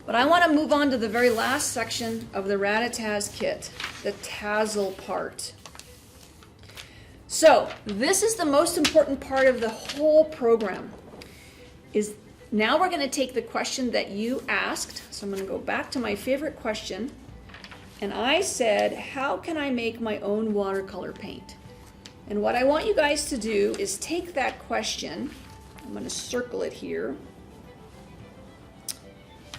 But I want to move on to the very last section of the Rat-a-Taz kit, the tassel part. So this is the most important part of the whole program. Now we're going to take the question that you asked. So I'm going to go back to my favorite question. And I said, how can I make my own watercolor paint? And what I want you guys to do is take that question. I'm going to circle it here.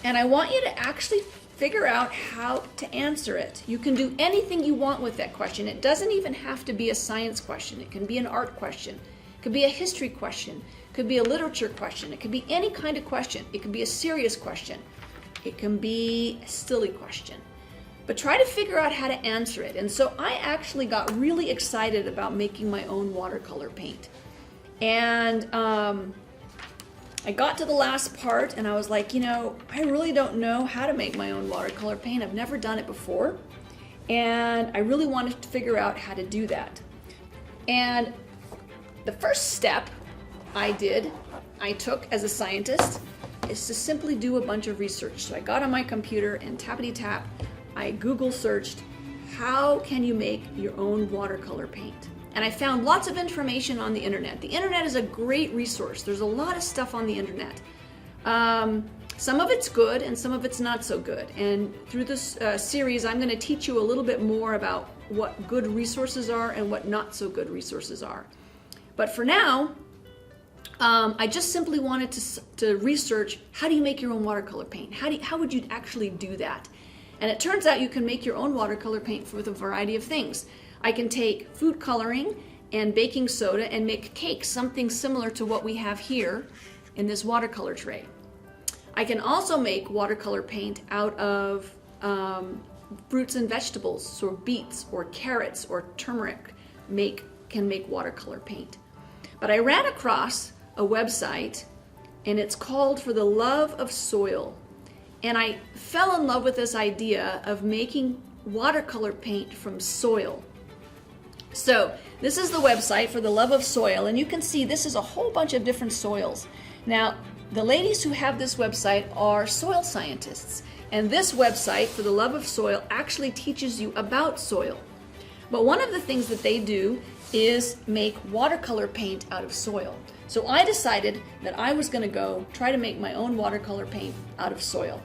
And I want you to actually figure out how to answer it. You can do anything you want with that question. It doesn't even have to be a science question. It can be an art question. It could be a history question. It could be a literature question. It could be any kind of question. It could be a serious question. It can be a silly question. But try to figure out how to answer it. And so I actually got really excited about making my own watercolor paint. And I got to the last part and I was like, you know, I really don't know how to make my own watercolor paint. I've never done it before. And I really wanted to figure out how to do that. And the first step I took as a scientist, is to simply do a bunch of research. So I got on my computer and tappity tap, I Google searched, how can you make your own watercolor paint? And I found lots of information on the internet. The internet is a great resource. There's a lot of stuff on the internet. Some of it's good and some of it's not so good. And through this series, I'm going to teach you a little bit more about what good resources are and what not so good resources are. But for now, I just simply wanted to research, how do you make your own watercolor paint? How would you actually do that? And it turns out you can make your own watercolor paint with a variety of things. I can take food coloring and baking soda and make cakes, something similar to what we have here in this watercolor tray. I can also make watercolor paint out of fruits and vegetables, so beets or carrots or turmeric can make watercolor paint. But I ran across a website and it's called For the Love of Soil. And I fell in love with this idea of making watercolor paint from soil. So this is the website For the Love of Soil, and you can see this is a whole bunch of different soils. Now, the ladies who have this website are soil scientists, and this website, For the Love of Soil, actually teaches you about soil. But one of the things that they do is make watercolor paint out of soil. So I decided that I was going to go try to make my own watercolor paint out of soil.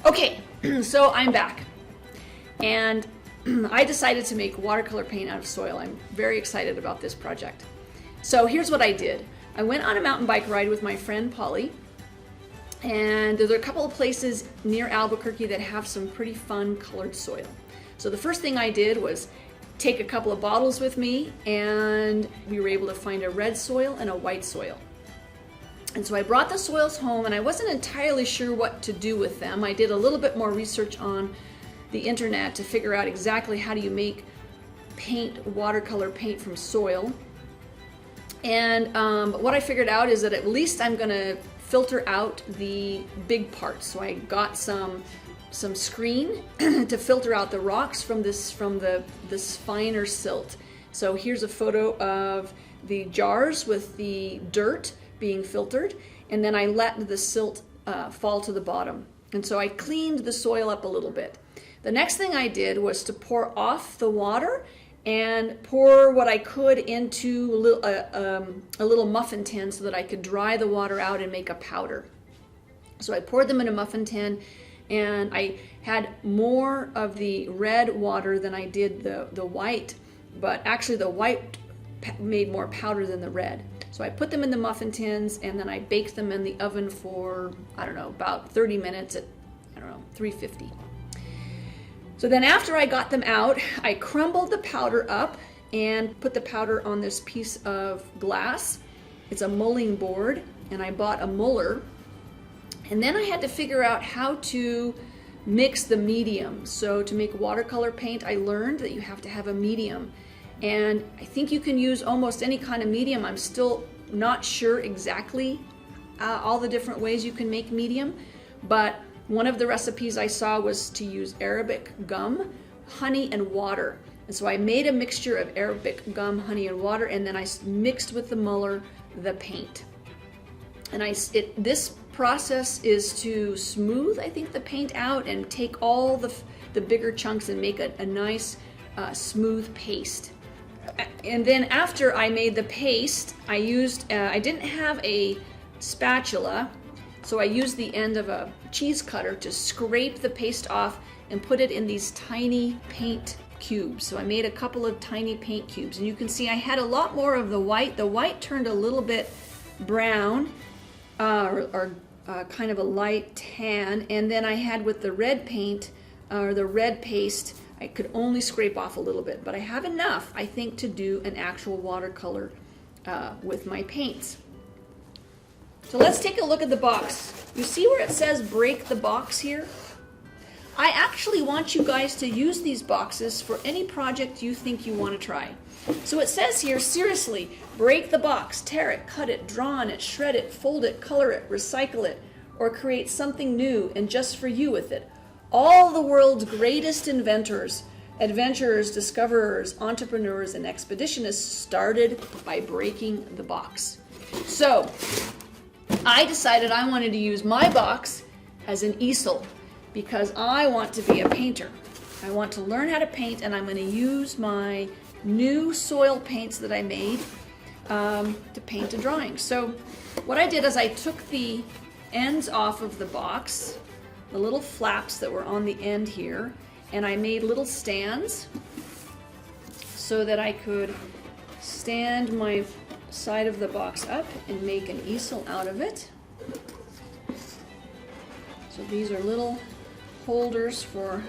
Okay, so I'm back, and I decided to make watercolor paint out of soil. I'm very excited about this project. So here's what I did. I went on a mountain bike ride with my friend Polly, and there's a couple of places near Albuquerque that have some pretty fun colored soil. So the first thing I did was take a couple of bottles with me, and we were able to find a red soil and a white soil. And so I brought the soils home, and I wasn't entirely sure what to do with them. I did a little bit more research on the internet to figure out exactly how do you make watercolor paint from soil. And what I figured out is that at least I'm going to filter out the big parts. So I got some screen to filter out the rocks from this finer silt. So here's a photo of the jars with the dirt being filtered, and then I let the silt fall to the bottom. And so I cleaned the soil up a little bit. The next thing I did was to pour off the water and pour what I could into a little muffin tin so that I could dry the water out and make a powder. So I poured them in a muffin tin, and I had more of the red water than I did the white, but actually the white made more powder than the red. So I put them in the muffin tins, and then I baked them in the oven for, I don't know, about 30 minutes at, 350. So then after I got them out, I crumbled the powder up and put the powder on this piece of glass. It's a mulling board, and I bought a muller. And then I had to figure out how to mix the medium. So to make watercolor paint, I learned that you have to have a medium. And I think you can use almost any kind of medium. I'm still not sure exactly all the different ways you can make medium, but one of the recipes I saw was to use Arabic gum, honey and water. And so I made a mixture of Arabic gum, honey, and water, and then I mixed with the Muller the paint. And this process is to smooth, I think, the paint out and take all the bigger chunks and make a nice smooth paste. And then after I made the paste, I didn't have a spatula, so I used the end of a cheese cutter to scrape the paste off and put it in these tiny paint cubes. So I made a couple of tiny paint cubes, and you can see I had a lot more of the white. The white turned a little bit brown, or kind of a light tan, and then I had with the red paint, or the red paste, I could only scrape off a little bit, but I have enough, I think, to do an actual watercolor with my paints. So let's take a look at the box. You see where it says break the box here? I actually want you guys to use these boxes for any project you think you want to try. So it says here, seriously, break the box, tear it, cut it, draw on it, shred it, fold it, color it, recycle it, or create something new and just for you with it. All the world's greatest inventors, adventurers, discoverers, entrepreneurs, and expeditionists started by breaking the box. So I decided I wanted to use my box as an easel because I want to be a painter. I want to learn how to paint, and I'm going to use my new soil paints that I made to paint a drawing. So what I did is I took the ends off of the box, the little flaps that were on the end here, and I made little stands so that I could stand my side of the box up and make an easel out of it. So these are little holders for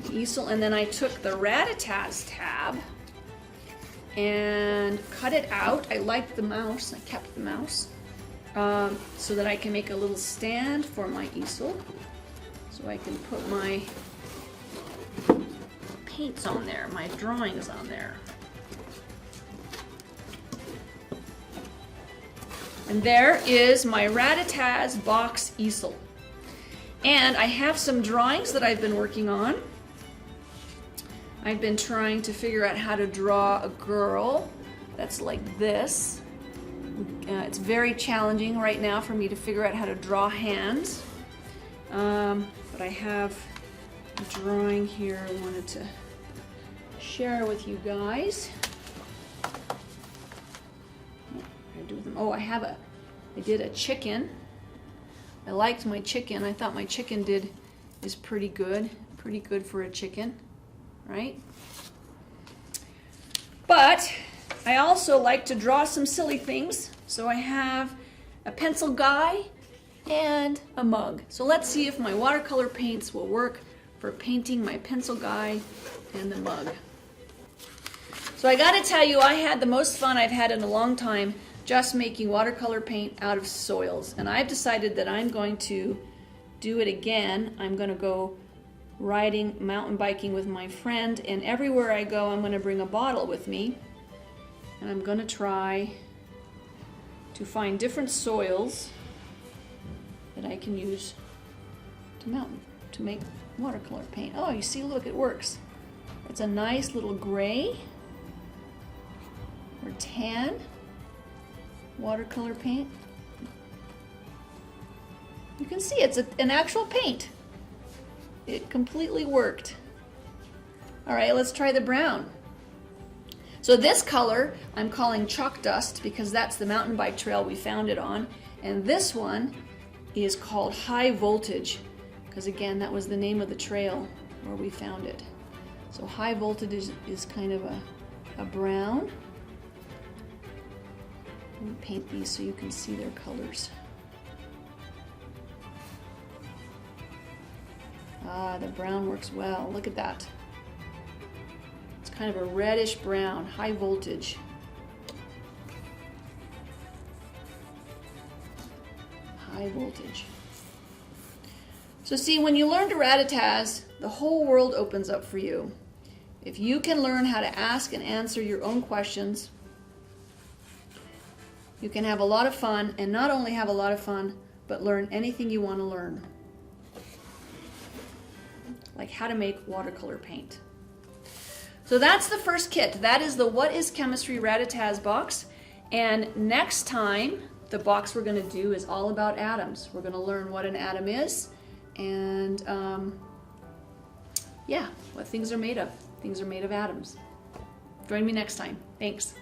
the easel, and then I took the Rat-a-Tats tab and cut it out. I liked the mouse, I kept the mouse, so that I can make a little stand for my easel, so I can put my paints on there, my drawings on there. And there is my Rat-a-Tats box easel. And I have some drawings that I've been working on. I've been trying to figure out how to draw a girl that's like this. It's very challenging right now for me to figure out how to draw hands. But I have a drawing here I wanted to share with you guys. I did a chicken. I liked my chicken. I thought my chicken is pretty good for a chicken, right? But I also like to draw some silly things. So I have a pencil guy and a mug. So let's see if my watercolor paints will work for painting my pencil guy and the mug. So I gotta tell you, I had the most fun I've had in a long time just making watercolor paint out of soils. And I've decided that I'm going to do it again. I'm going to go riding, mountain biking with my friend, and everywhere I go I'm going to bring a bottle with me. And I'm going to try to find different soils that I can use to make watercolor paint. Oh, you see, look, it works. It's a nice little gray or tan watercolor paint. You can see it's an actual paint. It completely worked. All right, let's try the brown. So this color I'm calling chalk dust because that's the mountain bike trail we found it on. And this one is called high voltage because, again, that was the name of the trail where we found it. So high voltage is kind of a brown. Let me paint these so you can see their colors. Ah, the brown works well. Look at that. It's kind of a reddish brown, high voltage. High voltage. So see, when you learn to Rat-a-Tats, the whole world opens up for you. If you can learn how to ask and answer your own questions, you can have a lot of fun, and not only have a lot of fun, but learn anything you want to learn. like how to make watercolor paint. So that's the first kit. That is the What is Chemistry Rat-a-Taz box. And next time, the box we're going to do is all about atoms. We're going to learn what an atom is and yeah, what things are made of. Things are made of atoms. Join me next time. Thanks.